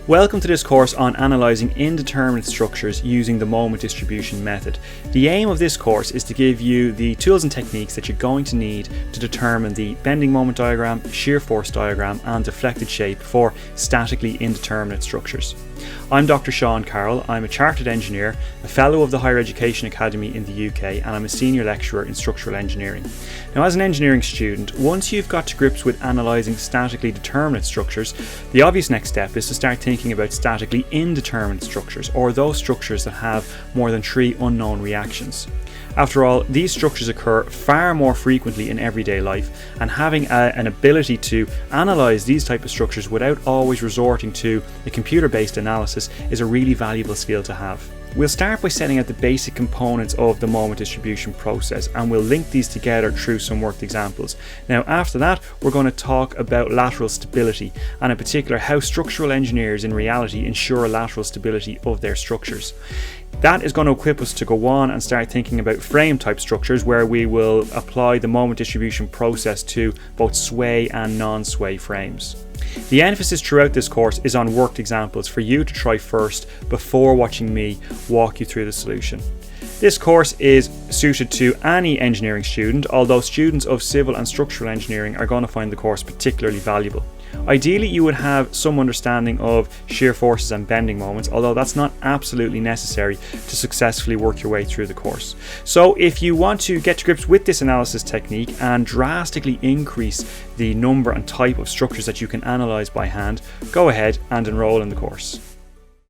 Welcome to this course on analysing indeterminate structures using the moment distribution method. The aim of this course is to give you the tools and techniques that you're going to need to determine the bending moment diagram, shear force diagram and deflected shape for statically indeterminate structures. I'm Dr. Sean Carroll. I'm a chartered engineer, a fellow of the Higher Education Academy in the UK, and I'm a senior lecturer in structural engineering. Now, as an engineering student, once you've got to grips with analysing statically determinate structures, the obvious next step is to start thinking about statically indeterminate structures, or those structures that have more than 3 unknown reactions. After all, these structures occur far more frequently in everyday life, and having an ability to analyse these type of structures without always resorting to a computer-based analysis is a really valuable skill to have. We'll start by setting out the basic components of the moment distribution process, and we'll link these together through some worked examples. Now, after that, we're going to talk about lateral stability, and in particular how structural engineers in reality ensure lateral stability of their structures. That is going to equip us to go on and start thinking about frame type structures, where we will apply the moment distribution process to both sway and non-sway frames. The emphasis throughout this course is on worked examples for you to try first before watching me walk you through the solution. This course is suited to any engineering student, although students of civil and structural engineering are going to find the course particularly valuable. Ideally, you would have some understanding of shear forces and bending moments, although that's not absolutely necessary to successfully work your way through the course. So if you want to get to grips with this analysis technique and drastically increase the number and type of structures that you can analyse by hand, go ahead and enrol in the course.